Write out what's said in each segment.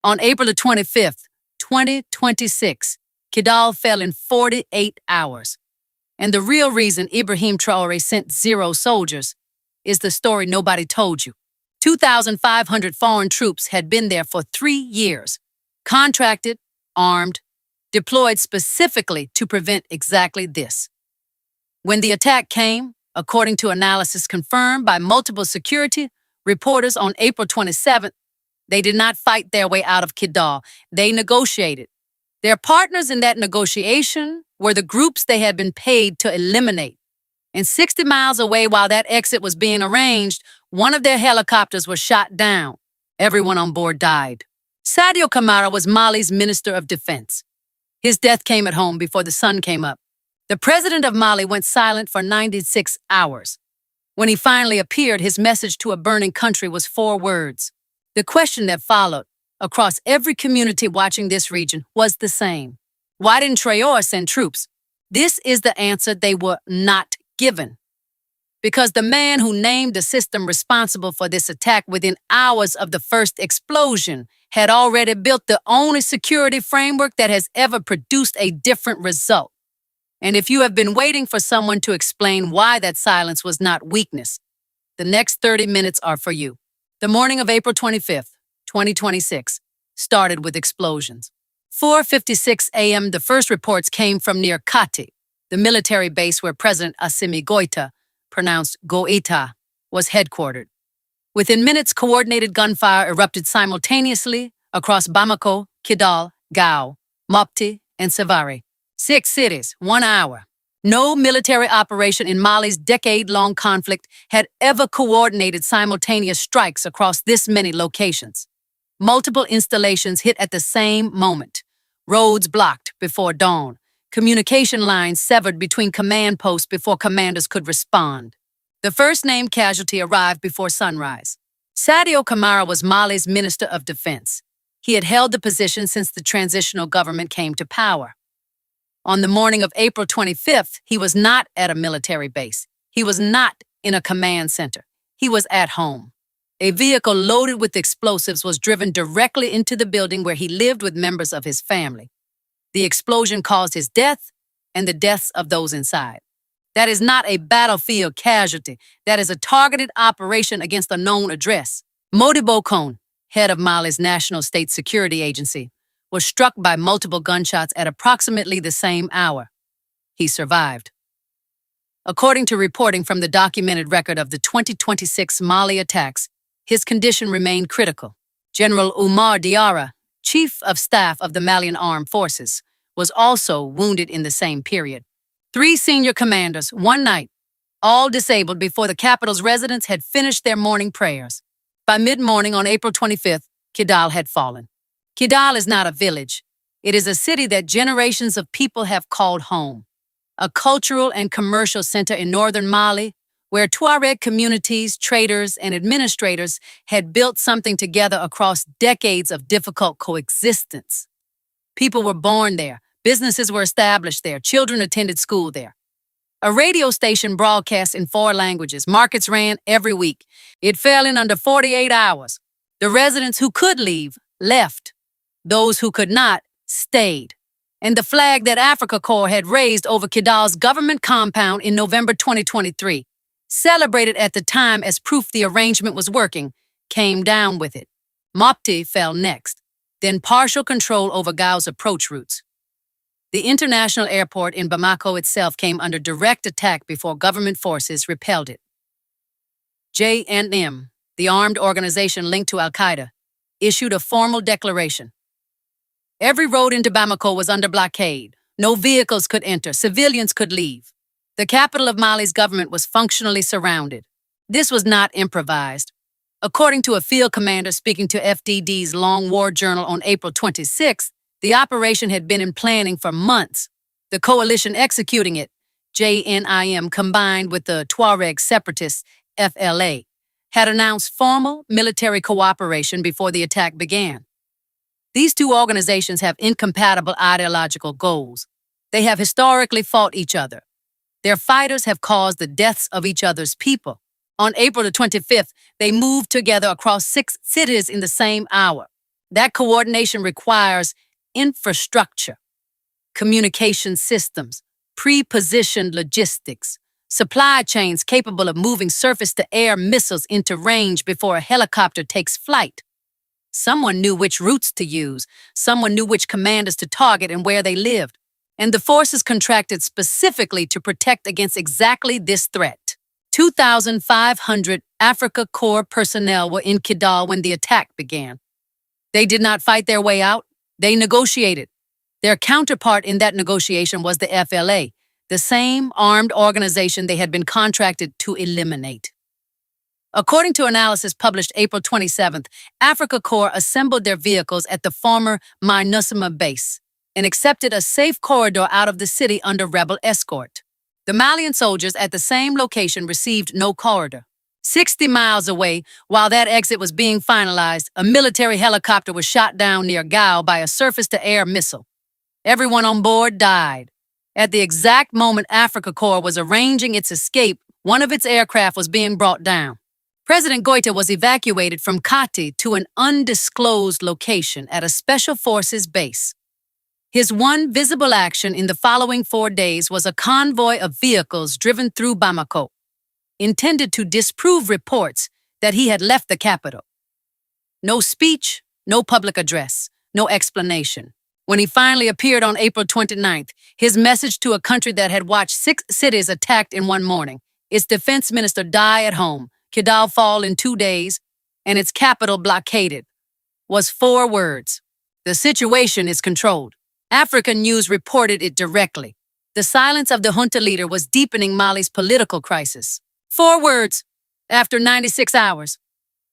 On April the 25th, 2026, Kidal fell in 48 hours. And the real reason Ibrahim Traore sent 0 soldiers is the story nobody told you. 2,500 foreign troops had been there for 3 years, contracted, armed, deployed specifically to prevent exactly this. When the attack came, according to analysis confirmed by multiple security reporters on April 27th, they did not fight their way out of Kidal. They negotiated. Their partners in that negotiation were the groups they had been paid to eliminate. And 60 miles away while that exit was being arranged, one of their helicopters was shot down. Everyone on board died. Sadio Camara was Mali's Minister of Defense. His death came at home before the sun came up. The president of Mali went silent for 96 hours. When he finally appeared, his message to a burning country was 4 words. The question that followed, across every community watching this region, was the same. Why didn't Traore send troops? This is the answer they were not given. Because the man who named the system responsible for this attack within hours of the first explosion had already built the only security framework that has ever produced a different result. And if you have been waiting for someone to explain why that silence was not weakness, the next 30 minutes are for you. The morning of April 25th, 2026, started with explosions. 4:56 a.m., the first reports came from near Kati, the military base where President Assimi Goïta, pronounced Goïta, was headquartered. Within minutes, coordinated gunfire erupted simultaneously across Bamako, Kidal, Gao, Mopti, and Savary. 6 cities, 1 hour. No military operation in Mali's decade-long conflict had ever coordinated simultaneous strikes across this many locations. Multiple installations hit at the same moment. Roads blocked before dawn. Communication lines severed between command posts before commanders could respond. The first named casualty arrived before sunrise. Sadio Camara was Mali's Minister of Defense. He had held the position since the transitional government came to power. On the morning of April 25th, he was not at a military base. He was not in a command center. He was at home. A vehicle loaded with explosives was driven directly into the building where he lived with members of his family. The explosion caused his death and the deaths of those inside. That is not a battlefield casualty. That is a targeted operation against a known address. Modibo Kone, head of Mali's National State Security Agency, was struck by multiple gunshots at approximately the same hour. He survived. According to reporting from the documented record of the 2026 Mali attacks, his condition remained critical. General Oumar Diarra, Chief of Staff of the Malian Armed Forces, was also wounded in the same period. 3 senior commanders, one night, all disabled before the capital's residents had finished their morning prayers. By mid-morning on April 25th, Kidal had fallen. Kidal is not a village. It is a city that generations of people have called home. A cultural and commercial center in northern Mali, where Tuareg communities, traders, and administrators had built something together across decades of difficult coexistence. People were born there, businesses were established there, children attended school there. A radio station broadcast in 4 languages, markets ran every week. It fell in under 48 hours. The residents who could leave, left. Those who could not, stayed. And the flag that Africa Corps had raised over Kidal's government compound in November 2023, celebrated at the time as proof the arrangement was working, came down with it. Mopti fell next, then partial control over Gao's approach routes. The international airport in Bamako itself came under direct attack before government forces repelled it. JNM, the armed organization linked to Al-Qaeda, issued a formal declaration. Every road into Bamako was under blockade. No vehicles could enter. Civilians could leave. The capital of Mali's government was functionally surrounded. This was not improvised. According to a field commander speaking to FDD's Long War Journal on April 26, the operation had been in planning for months. The coalition executing it, JNIM combined with the Tuareg separatists, FLA, had announced formal military cooperation before the attack began. These 2 organizations have incompatible ideological goals. They have historically fought each other. Their fighters have caused the deaths of each other's people. On April the 25th, they moved together across 6 cities in the same hour. That coordination requires infrastructure, communication systems, pre-positioned logistics, supply chains capable of moving surface-to-air missiles into range before a helicopter takes flight. Someone knew which routes to use, someone knew which commanders to target and where they lived, and the forces contracted specifically to protect against exactly this threat. 2,500 Africa Corps personnel were in Kidal when the attack began. They did not fight their way out, they negotiated. Their counterpart in that negotiation was the FLA, the same armed organization they had been contracted to eliminate. According to analysis published April 27th, Africa Corps assembled their vehicles at the former MINUSMA base and accepted a safe corridor out of the city under rebel escort. The Malian soldiers at the same location received no corridor. 60 miles away, while that exit was being finalized, a military helicopter was shot down near Gao by a surface-to-air missile. Everyone on board died. At the exact moment Africa Corps was arranging its escape, one of its aircraft was being brought down. President Goita was evacuated from Kati to an undisclosed location at a special forces base. His one visible action in the following 4 days was a convoy of vehicles driven through Bamako, intended to disprove reports that he had left the capital. No speech, no public address, no explanation. When he finally appeared on April 29th, his message to a country that had watched 6 cities attacked in one morning, its defense minister die at home, Kidal fall in 2 days, and its capital blockaded, was 4 words. The situation is controlled. African news reported it directly. The silence of the junta leader was deepening Mali's political crisis. 4 words. After 96 hours.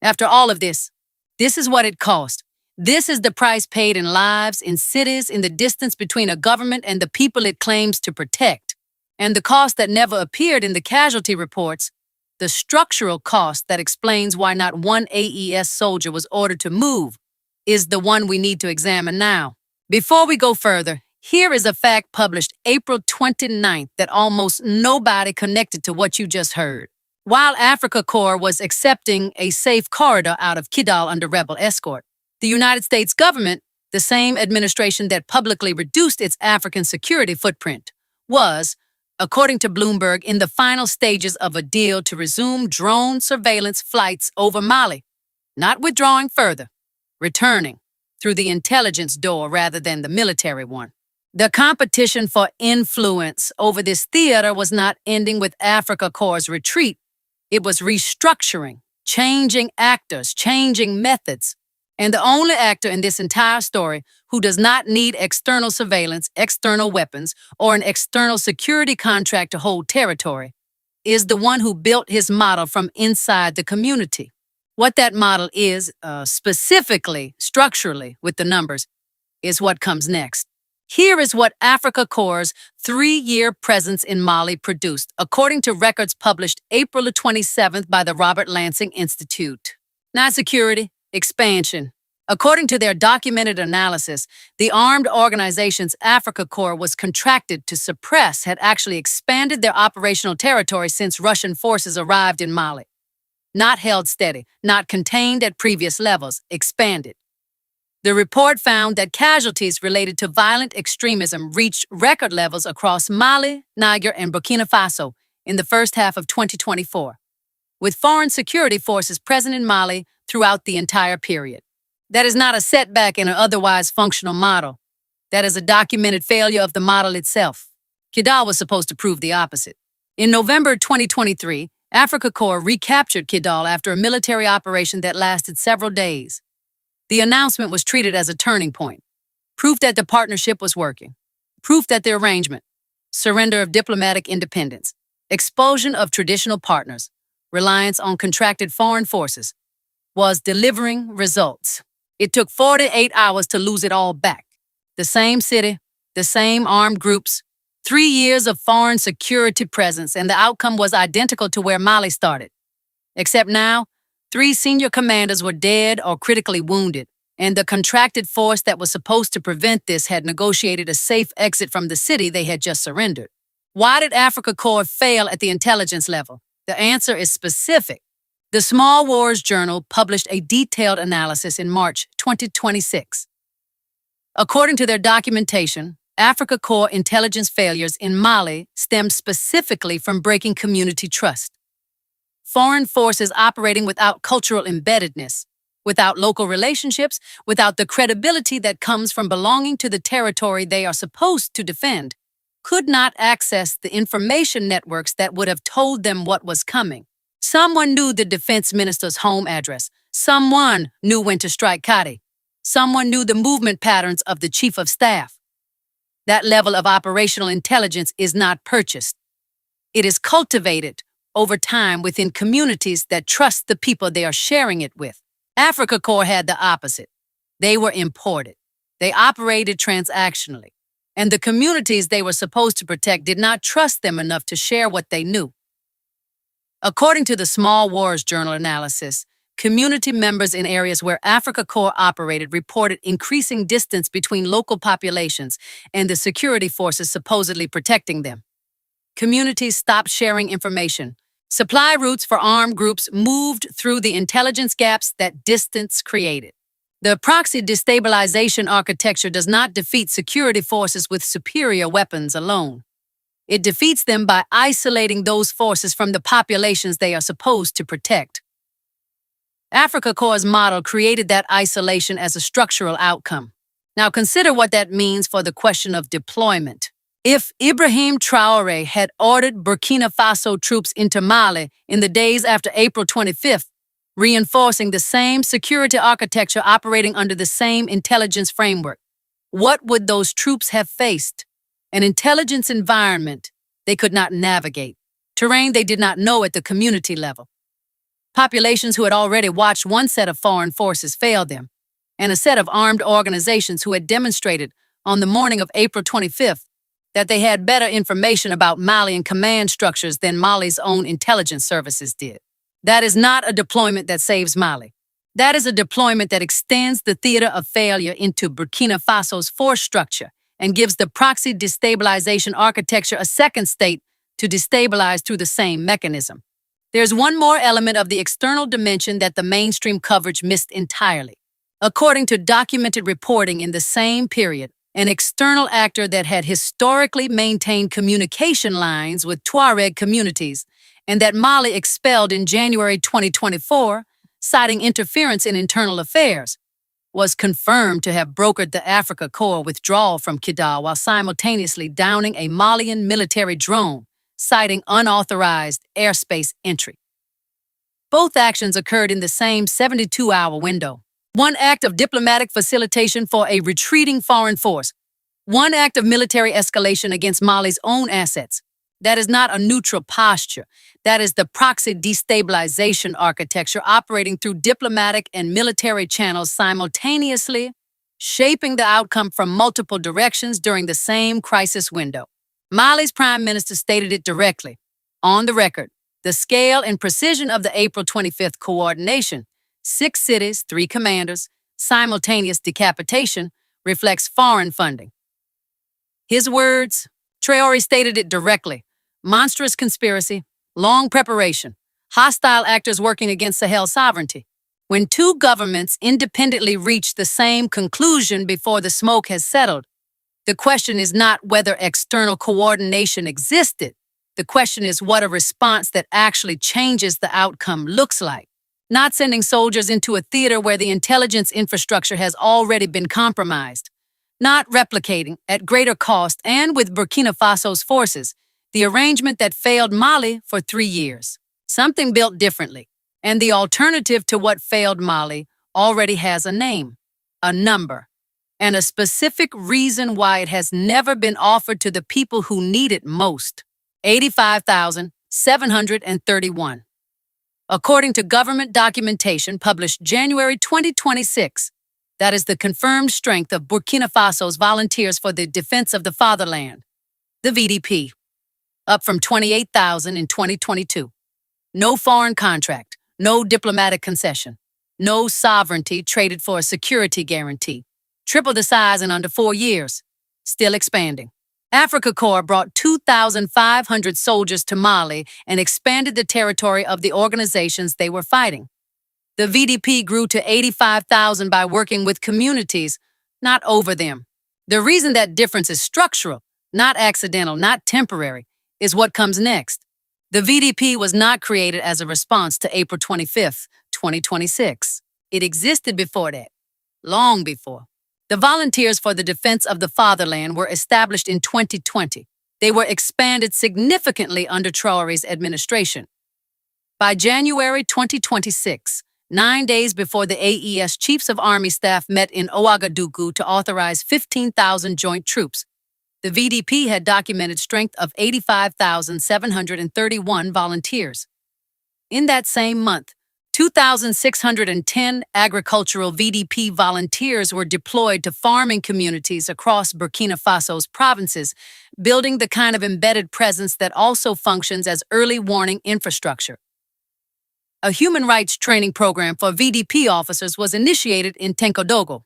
After all of this is what it cost. This is the price paid in lives, in cities, in the distance between a government and the people it claims to protect. And the cost that never appeared in the casualty reports, the structural cost that explains why not one AES soldier was ordered to move, is the one we need to examine now. Before we go further, here is a fact published April 29th that almost nobody connected to what you just heard. While Africa Corps was accepting a safe corridor out of Kidal under rebel escort, the United States government, the same administration that publicly reduced its African security footprint, was, according to Bloomberg, in the final stages of a deal to resume drone surveillance flights over Mali, not withdrawing further, returning through the intelligence door rather than the military one. The competition for influence over this theater was not ending with Africa Corps' retreat. It was restructuring, changing actors, changing methods. And the only actor in this entire story who does not need external surveillance, external weapons, or an external security contract to hold territory is the one who built his model from inside the community. What that model is, specifically, structurally, with the numbers, is what comes next. Here is what Africa Corps' 3-year presence in Mali produced, according to records published April 27th by the Robert Lansing Institute. Not security, expansion. According to their documented analysis, the armed organization's Africa Corps was contracted to suppress had actually expanded their operational territory since Russian forces arrived in Mali. Not held steady, not contained at previous levels, expanded. The report found that casualties related to violent extremism reached record levels across Mali, Niger, and Burkina Faso in the first half of 2024, with foreign security forces present in Mali throughout the entire period. That is not a setback in an otherwise functional model. That is a documented failure of the model itself. Kidal was supposed to prove the opposite. In November 2023, Africa Corps recaptured Kidal after a military operation that lasted several days. The announcement was treated as a turning point, proof that the partnership was working, proof that the arrangement, surrender of diplomatic independence, expulsion of traditional partners, reliance on contracted foreign forces, was delivering results. It took 48 hours to lose it all back. The same city, the same armed groups, 3 years of foreign security presence, and the outcome was identical to where Mali started. Except now, 3 senior commanders were dead or critically wounded, and the contracted force that was supposed to prevent this had negotiated a safe exit from the city they had just surrendered. Why did Africa Corps fail at the intelligence level? The answer is specific. The Small Wars Journal published a detailed analysis in March 2026. According to their documentation, Africa Corps intelligence failures in Mali stemmed specifically from breaking community trust. Foreign forces operating without cultural embeddedness, without local relationships, without the credibility that comes from belonging to the territory they are supposed to defend, could not access the information networks that would have told them what was coming. Someone knew the defense minister's home address. Someone knew when to strike Kadi. Someone knew the movement patterns of the chief of staff. That level of operational intelligence is not purchased. It is cultivated over time within communities that trust the people they are sharing it with. Africa Corps had the opposite. They were imported. They operated transactionally. And the communities they were supposed to protect did not trust them enough to share what they knew. According to the Small Wars Journal analysis, community members in areas where Africa Corps operated reported increasing distance between local populations and the security forces supposedly protecting them. Communities stopped sharing information. Supply routes for armed groups moved through the intelligence gaps that distance created. The proxy destabilization architecture does not defeat security forces with superior weapons alone. It defeats them by isolating those forces from the populations they are supposed to protect. Africa Corps' model created that isolation as a structural outcome. Now consider what that means for the question of deployment. If Ibrahim Traore had ordered Burkina Faso troops into Mali in the days after April 25th, reinforcing the same security architecture operating under the same intelligence framework, what would those troops have faced? An intelligence environment they could not navigate, terrain they did not know at the community level. Populations who had already watched one set of foreign forces fail them, and a set of armed organizations who had demonstrated on the morning of April 25th that they had better information about Malian command structures than Mali's own intelligence services did. That is not a deployment that saves Mali. That is a deployment that extends the theater of failure into Burkina Faso's force structure and gives the proxy destabilization architecture a second state to destabilize through the same mechanism. There's one more element of the external dimension that the mainstream coverage missed entirely. According to documented reporting in the same period, an external actor that had historically maintained communication lines with Tuareg communities and that Mali expelled in January 2024, citing interference in internal affairs, was confirmed to have brokered the Africa Corps withdrawal from Kidal while simultaneously downing a Malian military drone, citing unauthorized airspace entry. Both actions occurred in the same 72-hour window. One act of diplomatic facilitation for a retreating foreign force. One act of military escalation against Mali's own assets. That is not a neutral posture. That is the proxy destabilization architecture operating through diplomatic and military channels simultaneously, shaping the outcome from multiple directions during the same crisis window. Mali's prime minister stated it directly, on the record. The scale and precision of the April 25th coordination, 6 cities, 3 commanders, simultaneous decapitation, reflects foreign funding. His words, Traore stated it directly. Monstrous conspiracy, long preparation, hostile actors working against Sahel sovereignty. When two governments independently reach the same conclusion before the smoke has settled, the question is not whether external coordination existed. The question is what a response that actually changes the outcome looks like. Not sending soldiers into a theater where the intelligence infrastructure has already been compromised. Not replicating, at greater cost and with Burkina Faso's forces, the arrangement that failed Mali for 3 years. Something built differently. And the alternative to what failed Mali already has a name, a number, and a specific reason why it has never been offered to the people who need it most. 85,731. According to government documentation published January 2026, that is the confirmed strength of Burkina Faso's Volunteers for the Defense of the Fatherland, the VDP, up from 28,000 in 2022. No foreign contract, no diplomatic concession, no sovereignty traded for a security guarantee. Triple the size in under 4 years, still expanding. Africa Corps brought 2,500 soldiers to Mali and expanded the territory of the organizations they were fighting. The VDP grew to 85,000 by working with communities, not over them. The reason that difference is structural, not accidental, not temporary, is what comes next. The VDP was not created as a response to April 25th, 2026. It existed before that, long before. The Volunteers for the Defense of the Fatherland were established in 2020. They were expanded significantly under Traore's administration. By January 2026, 9 days before the AES Chiefs of Army Staff met in Ouagadougou to authorize 15,000 joint troops, the VDP had documented strength of 85,731 volunteers. In that same month, 2,610 agricultural VDP volunteers were deployed to farming communities across Burkina Faso's provinces, building the kind of embedded presence that also functions as early warning infrastructure. A human rights training program for VDP officers was initiated in Tenkodogo.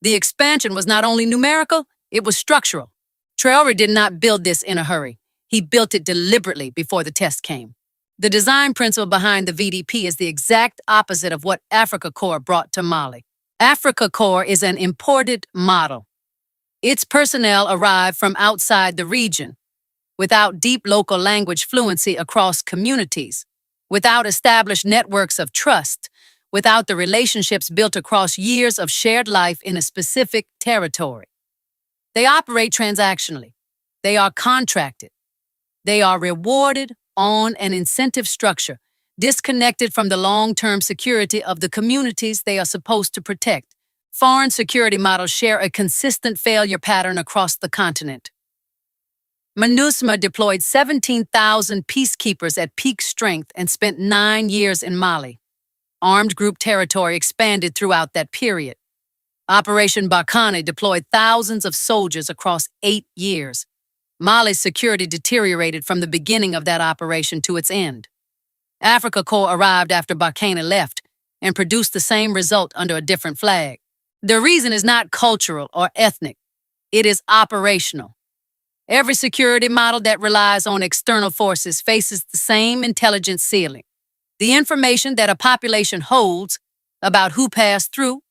The expansion was not only numerical, it was structural. Traore did not build this in a hurry. He built it deliberately before the test came. The design principle behind the VDP is the exact opposite of what Africa Corps brought to Mali. Africa Corps is an imported model. Its personnel arrive from outside the region, without deep local language fluency across communities, without established networks of trust, without the relationships built across years of shared life in a specific territory. They operate transactionally. They are contracted. They are rewarded on an incentive structure, disconnected from the long-term security of the communities they are supposed to protect. Foreign security models share a consistent failure pattern across the continent. MINUSMA deployed 17,000 peacekeepers at peak strength and spent 9 years in Mali. Armed group territory expanded throughout that period. Operation Barkhane deployed thousands of soldiers across 8 years. Mali's security deteriorated from the beginning of that operation to its end. Africa Corps arrived after Barkhane left and produced the same result under a different flag. The reason is not cultural or ethnic. It is operational. Every security model that relies on external forces faces the same intelligence ceiling. The information that a population holds about who passed through,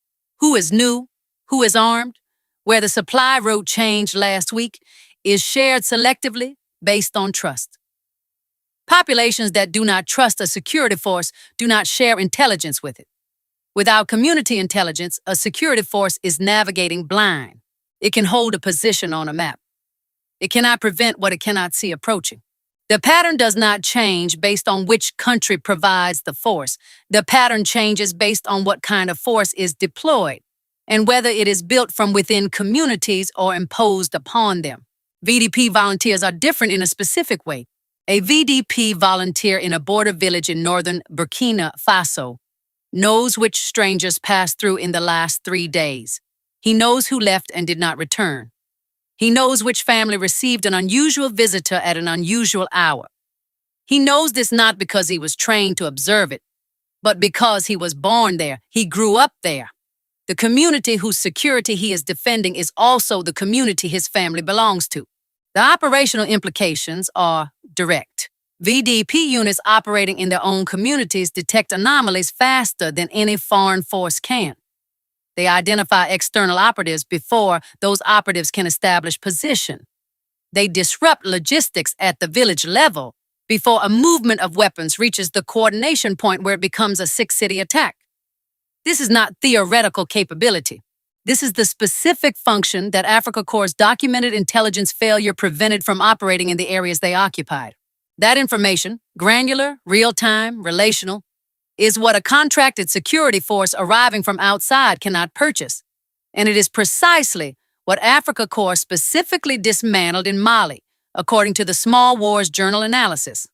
who is new, who is armed, where the supply route changed last week, is shared selectively based on trust. Populations that do not trust a security force do not share intelligence with it. Without community intelligence, a security force is navigating blind. It can hold a position on a map. It cannot prevent what it cannot see approaching. The pattern does not change based on which country provides the force. The pattern changes based on what kind of force is deployed and whether it is built from within communities or imposed upon them. VDP volunteers are different in a specific way. A VDP volunteer in a border village in northern Burkina Faso knows which strangers passed through in the last 3 days. He knows who left and did not return. He knows which family received an unusual visitor at an unusual hour. He knows this not because he was trained to observe it, but because he was born there. He grew up there. The community whose security he is defending is also the community his family belongs to. The operational implications are direct. VDP units operating in their own communities detect anomalies faster than any foreign force can. They identify external operatives before those operatives can establish position. They disrupt logistics at the village level before a movement of weapons reaches the coordination point where it becomes a six-city attack. This is not theoretical capability. This is the specific function that Africa Corps' documented intelligence failure prevented from operating in the areas they occupied. That information, granular, real-time, relational, is what a contracted security force arriving from outside cannot purchase. And it is precisely what Africa Corps specifically dismantled in Mali, according to the Small Wars Journal analysis.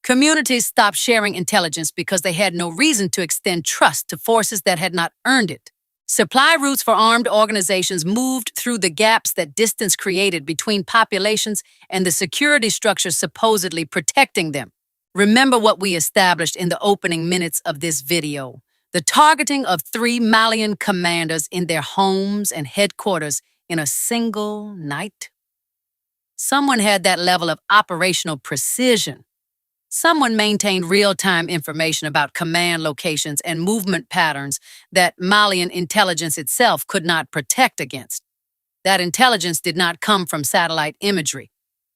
Communities stopped sharing intelligence because they had no reason to extend trust to forces that had not earned it. Supply routes for armed organizations moved through the gaps that distance created between populations and the security structures supposedly protecting them. Remember what we established in the opening minutes of this video. The targeting of 3 Malian commanders in their homes and headquarters in a single night. Someone had that level of operational precision. Someone maintained real-time information about command locations and movement patterns that Malian intelligence itself could not protect against. That intelligence did not come from satellite imagery.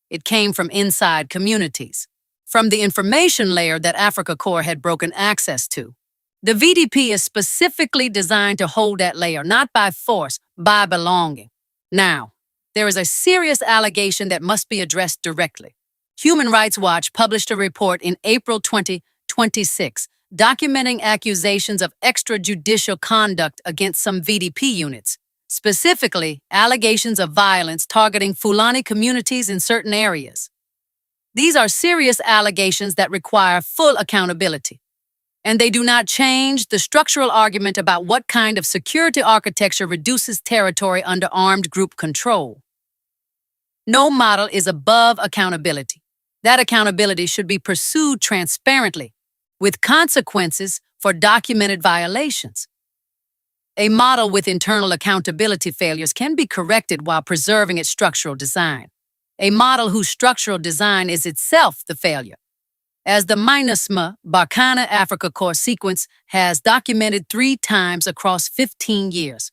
It came from inside communities, from the information layer that Africa Corps had broken access to. The VDP is specifically designed to hold that layer, not by force, by belonging. Now, there is a serious allegation that must be addressed directly. Human Rights Watch published a report in April 2026 documenting accusations of extrajudicial conduct against some VDP units, specifically allegations of violence targeting Fulani communities in certain areas. These are serious allegations that require full accountability, and they do not change the structural argument about what kind of security architecture reduces territory under armed group control. No model is above accountability. That accountability should be pursued transparently, with consequences for documented violations. A model with internal accountability failures can be corrected while preserving its structural design. A model whose structural design is itself the failure, as the MINUSMA Barkhane Africa Corps sequence has documented 3 times across 15 years,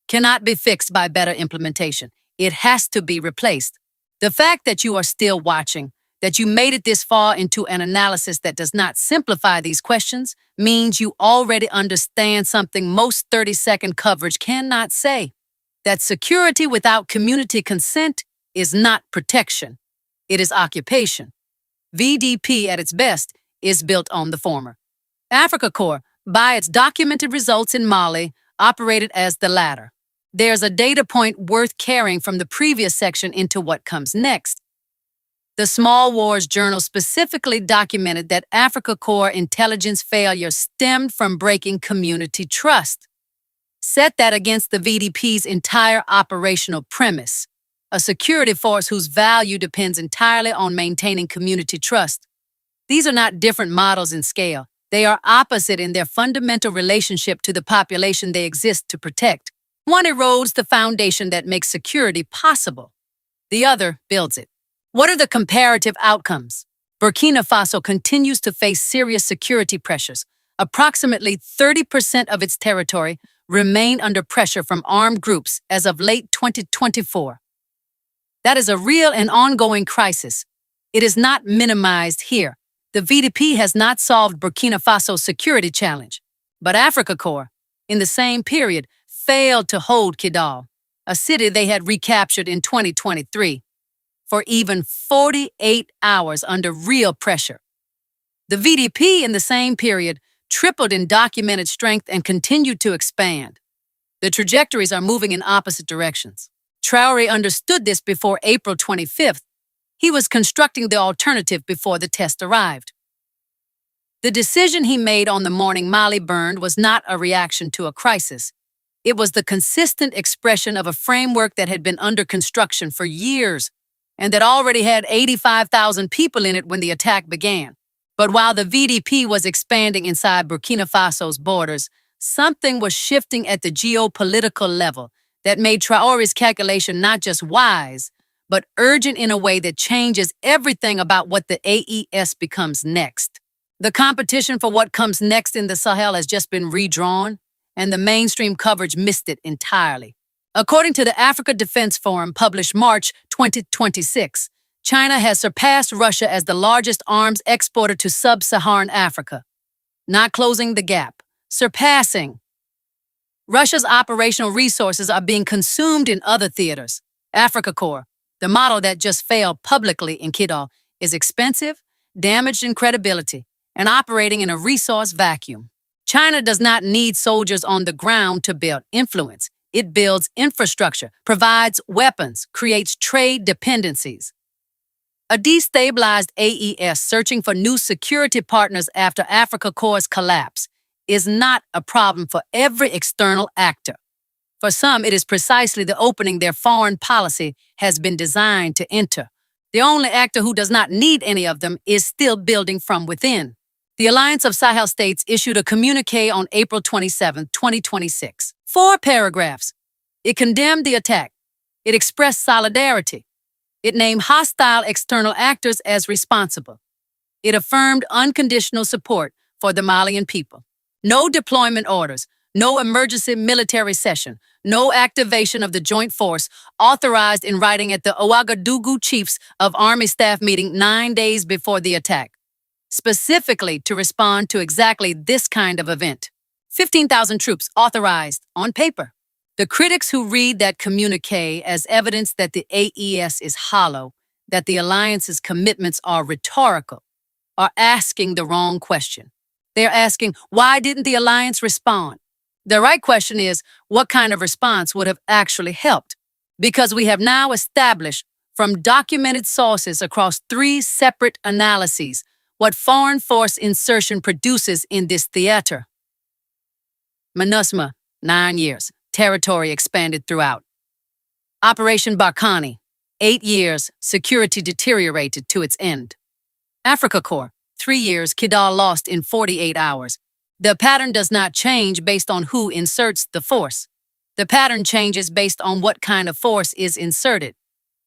cannot be fixed by better implementation. It has to be replaced. The fact that you are still watching, that you made it this far into an analysis that does not simplify these questions, means you already understand something most 30-second coverage cannot say: that security without community consent is not protection. It is occupation. VDP at its best is built on the former. Africa Corps, by its documented results in Mali, operated as the latter. There's a data point worth carrying from the previous section into what comes next. The Small Wars Journal specifically documented that Africa Corps intelligence failure stemmed from breaking community trust. Set that against the VDP's entire operational premise, a security force whose value depends entirely on maintaining community trust. These are not different models in scale. They are opposite in their fundamental relationship to the population they exist to protect. One erodes the foundation that makes security possible. The other builds it. What are the comparative outcomes? Burkina Faso continues to face serious security pressures. Approximately 30% of its territory remain under pressure from armed groups as of late 2024. That is a real and ongoing crisis. It is not minimized here. The VDP has not solved Burkina Faso's security challenge, but Africa Corps, in the same period, failed to hold Kidal, a city they had recaptured in 2023. For even 48 hours under real pressure. The VDP in the same period tripled in documented strength and continued to expand. The trajectories are moving in opposite directions. Traore understood this before April 25th. He was constructing the alternative before the test arrived. The decision he made on the morning Mali burned was not a reaction to a crisis. It was the consistent expression of a framework that had been under construction for years, and that already had 85,000 people in it when the attack began. But while the VDP was expanding inside Burkina Faso's borders, something was shifting at the geopolitical level that made Traore's calculation not just wise, but urgent in a way that changes everything about what the AES becomes next. The competition for what comes next in the Sahel has just been redrawn, and the mainstream coverage missed it entirely. According to the Africa Defense Forum published March 2026, China has surpassed Russia as the largest arms exporter to sub-Saharan Africa. Not closing the gap, surpassing. Russia's operational resources are being consumed in other theaters. Africa Corps, the model that just failed publicly in Kidal, is expensive, damaged in credibility, and operating in a resource vacuum. China does not need soldiers on the ground to build influence. It builds infrastructure, provides weapons, creates trade dependencies. A destabilized AES searching for new security partners after Africa Corps' collapse is not a problem for every external actor. For some, it is precisely the opening their foreign policy has been designed to enter. The only actor who does not need any of them is still building from within. The Alliance of Sahel States issued a communiqué on April 27, 2026. 4 paragraphs. It condemned the attack. It expressed solidarity. It named hostile external actors as responsible. It affirmed unconditional support for the Malian people. No deployment orders, no emergency military session, no activation of the joint force authorized in writing at the Ouagadougou Chiefs of Army Staff meeting 9 days before the attack, specifically to respond to exactly this kind of event. 15,000 troops authorized on paper. The critics who read that communique as evidence that the AES is hollow, that the alliance's commitments are rhetorical, are asking the wrong question. They're asking, why didn't the alliance respond? The right question is, what kind of response would have actually helped? Because we have now established from documented sources across 3 separate analyses what foreign force insertion produces in this theater. MINUSMA, 9 years. Territory expanded throughout. Operation Barkhane, 8 years. Security deteriorated to its end. Africa Corps, 3 years. Kidal lost in 48 hours. The pattern does not change based on who inserts the force. The pattern changes based on what kind of force is inserted,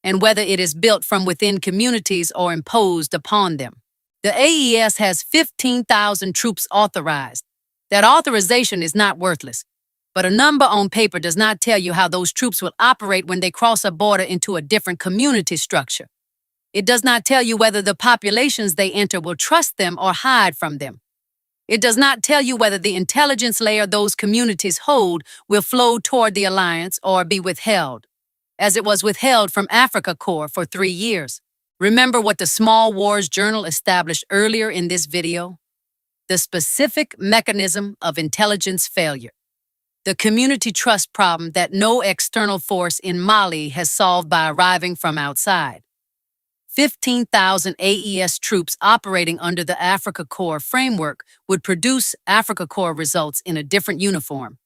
and whether it is built from within communities or imposed upon them. The AES has 15,000 troops authorized. That authorization is not worthless, but a number on paper does not tell you how those troops will operate when they cross a border into a different community structure. It does not tell you whether the populations they enter will trust them or hide from them. It does not tell you whether the intelligence layer those communities hold will flow toward the alliance or be withheld, as it was withheld from Africa Corps for 3 years. Remember what the Small Wars Journal established earlier in this video? The specific mechanism of intelligence failure. The community trust problem that no external force in Mali has solved by arriving from outside. 15,000 AES troops operating under the Africa Corps framework would produce Africa Corps results in a different uniform.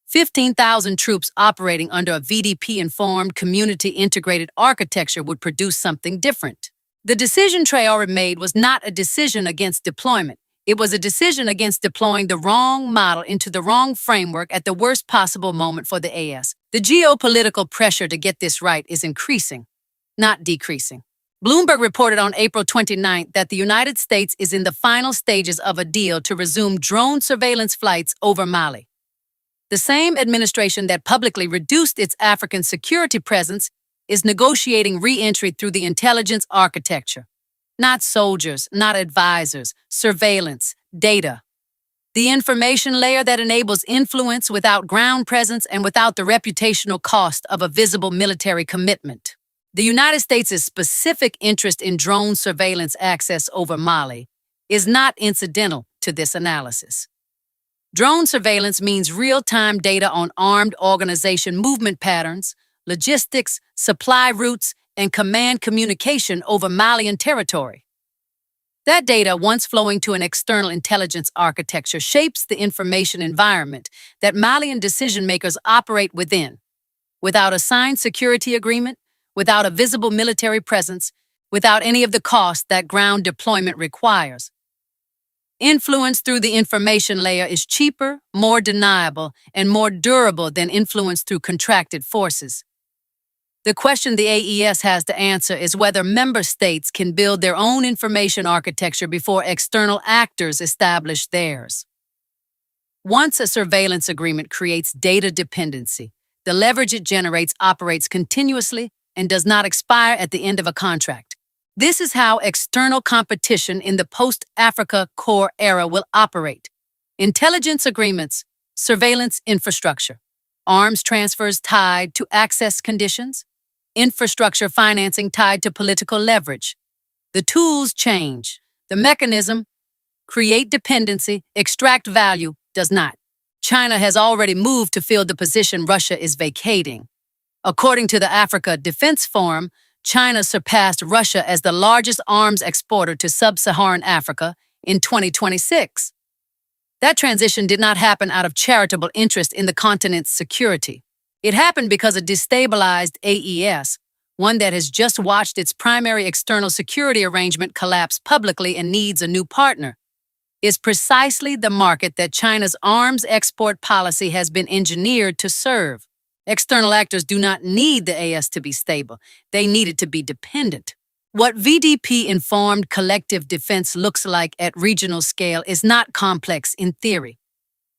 15,000 troops operating under a VDP-informed community-integrated architecture would produce something different. The decision Traore made was not a decision against deployment. It was a decision against deploying the wrong model into the wrong framework at the worst possible moment for the AS. The geopolitical pressure to get this right is increasing, not decreasing. Bloomberg reported on April 29 that the United States is in the final stages of a deal to resume drone surveillance flights over Mali. The same administration that publicly reduced its African security presence is negotiating re-entry through the intelligence architecture. Not soldiers, not advisors, surveillance, data. The information layer that enables influence without ground presence and without the reputational cost of a visible military commitment. The United States' specific interest in drone surveillance access over Mali is not incidental to this analysis. Drone surveillance means real-time data on armed organization movement patterns, logistics, supply routes, and command communication over Malian territory. That data, once flowing to an external intelligence architecture, shapes the information environment that Malian decision-makers operate within. Without a signed security agreement, without a visible military presence, without any of the costs that ground deployment requires. Influence through the information layer is cheaper, more deniable, and more durable than influence through contracted forces. The question the AES has to answer is whether member states can build their own information architecture before external actors establish theirs. Once a surveillance agreement creates data dependency, the leverage it generates operates continuously and does not expire at the end of a contract. This is how external competition in the post-Africa Corps era will operate. Intelligence agreements, surveillance infrastructure, arms transfers tied to access conditions, infrastructure financing tied to political leverage. The tools change. The mechanism, create dependency, extract value, does not. China has already moved to fill the position Russia is vacating. According to the Africa Defense Forum, China surpassed Russia as the largest arms exporter to sub-Saharan Africa in 2026. That transition did not happen out of charitable interest in the continent's security. It happened because a destabilized AES, one that has just watched its primary external security arrangement collapse publicly and needs a new partner, is precisely the market that China's arms export policy has been engineered to serve. External actors do not need the AS to be stable. They need it to be dependent. What VDP-informed collective defense looks like at regional scale is not complex in theory.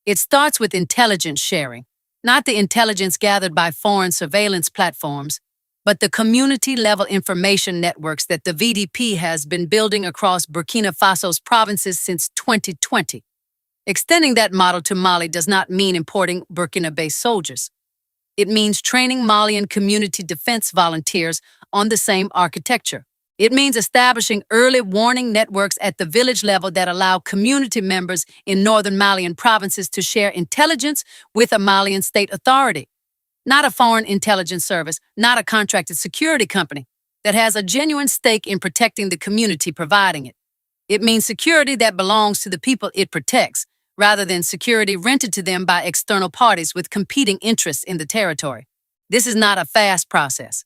It starts with intelligence sharing, not the intelligence gathered by foreign surveillance platforms, but the community-level information networks that the VDP has been building across Burkina Faso's provinces since 2020. Extending that model to Mali does not mean importing Burkina-based soldiers. It means training Malian community defense volunteers on the same architecture. It means establishing early warning networks at the village level that allow community members in northern Malian provinces to share intelligence with a Malian state authority, not a foreign intelligence service, not a contracted security company that has a genuine stake in protecting the community providing it. It means security that belongs to the people it protects, rather than security rented to them by external parties with competing interests in the territory. This is not a fast process.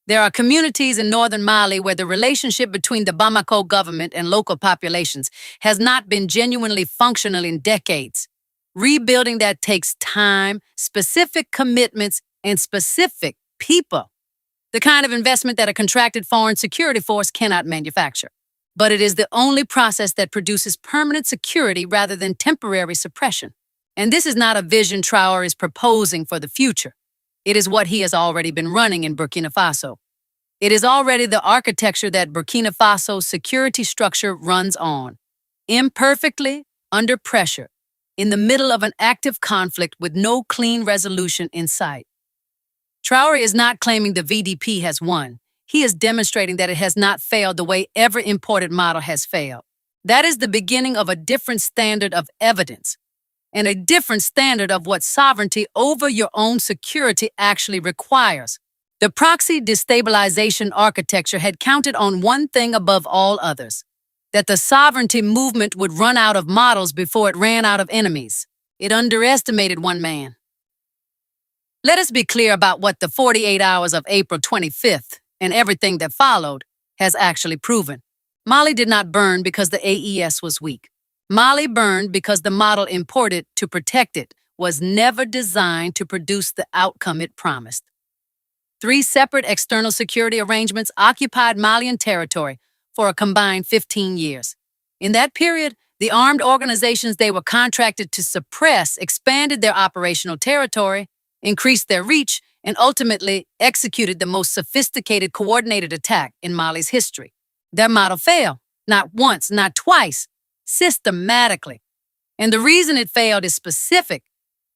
There are communities in northern Mali where the relationship between the Bamako government and local populations has not been genuinely functional in decades. Rebuilding that takes time, specific commitments, and specific people. The kind of investment that a contracted foreign security force cannot manufacture. But it is the only process that produces permanent security rather than temporary suppression. And this is not a vision Traore is proposing for the future. It is what he has already been running in Burkina Faso. It is already the architecture that Burkina Faso's security structure runs on. Imperfectly, under pressure, in the middle of an active conflict with no clean resolution in sight. Traore is not claiming the VDP has won. He is demonstrating that it has not failed the way every imported model has failed. That is the beginning of a different standard of evidence, and a different standard of what sovereignty over your own security actually requires. The proxy destabilization architecture had counted on one thing above all others, that the sovereignty movement would run out of models before it ran out of enemies. It underestimated one man. Let us be clear about what the 48 hours of April 25th and everything that followed has actually proven. Mali did not burn because the AES was weak. Mali burned because the model imported to protect it was never designed to produce the outcome it promised. 3 separate external security arrangements occupied Malian territory for a combined 15 years. In that period, the armed organizations they were contracted to suppress expanded their operational territory, increased their reach, and ultimately executed the most sophisticated coordinated attack in Mali's history. Their model failed, not once, not twice, systematically. And the reason it failed is specific.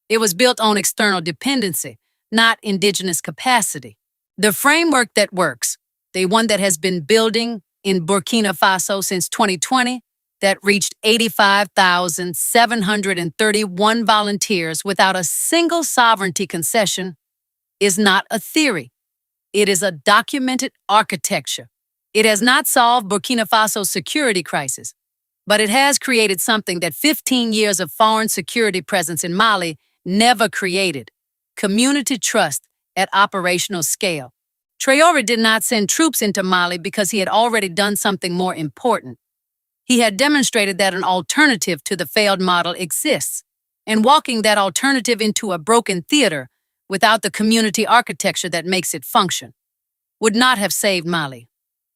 It was built on external dependency, not indigenous capacity. The framework that works, the one that has been building in Burkina Faso since 2020, that reached 85,731 volunteers without a single sovereignty concession, is not a theory. It is a documented architecture. It has not solved Burkina Faso's security crisis, but it has created something that 15 years of foreign security presence in Mali never created: community trust at operational scale. Traore did not send troops into Mali because he had already done something more important. He had demonstrated that an alternative to the failed model exists, and walking that alternative into a broken theater without the community architecture that makes it function would not have saved Mali.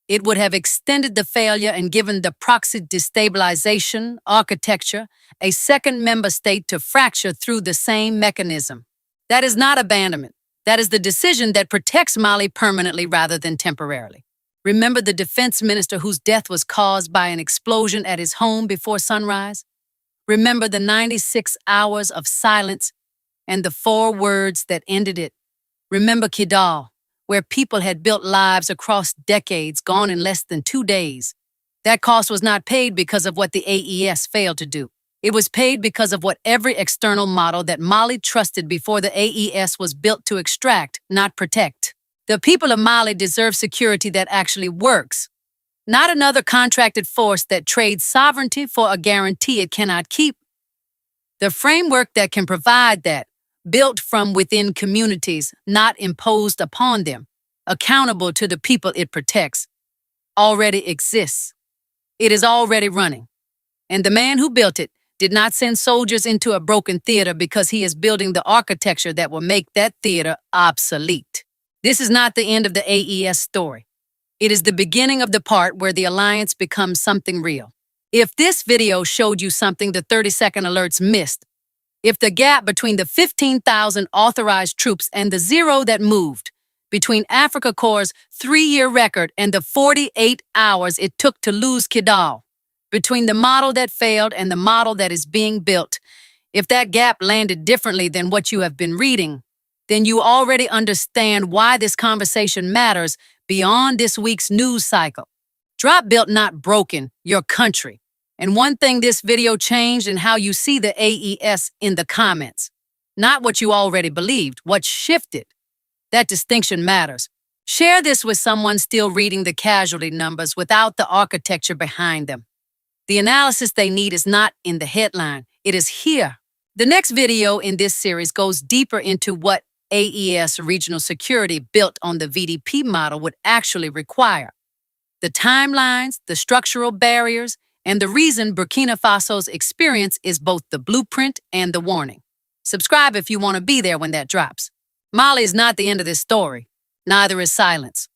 It would have extended the failure and given the proxy destabilization architecture a second member state to fracture through the same mechanism. That is not abandonment. That is the decision that protects Mali permanently rather than temporarily. Remember the defense minister whose death was caused by an explosion at his home before sunrise? Remember the 96 hours of silence and the 4 words that ended it? Remember Kidal, where people had built lives across decades gone in less than 2 days. That cost was not paid because of what the AES failed to do. It was paid because of what every external model that Mali trusted before the AES was built to extract, not protect. The people of Mali deserve security that actually works, not another contracted force that trades sovereignty for a guarantee it cannot keep. The framework that can provide that, built from within communities, not imposed upon them, accountable to the people it protects, already exists. It is already running. And the man who built it, did not send soldiers into a broken theater because he is building the architecture that will make that theater obsolete. This is not the end of the AES story. It is the beginning of the part where the alliance becomes something real. If this video showed you something the 30-second alerts missed, if the gap between the 15,000 authorized troops and the zero that moved, between Africa Corps' 3-year record and the 48 hours it took to lose Kidal, between the model that failed and the model that is being built, if that gap landed differently than what you have been reading, then you already understand why this conversation matters beyond this week's news cycle. Drop built, not broken, your country. And one thing this video changed in how you see the AES in the comments. Not what you already believed, what shifted. That distinction matters. Share this with someone still reading the casualty numbers without the architecture behind them. The analysis they need is not in the headline, it is here. The next video in this series goes deeper into what AES regional security built on the VDP model would actually require. The timelines, the structural barriers, and the reason Burkina Faso's experience is both the blueprint and the warning. Subscribe if you want to be there when that drops. Mali is not the end of this story. Neither is silence.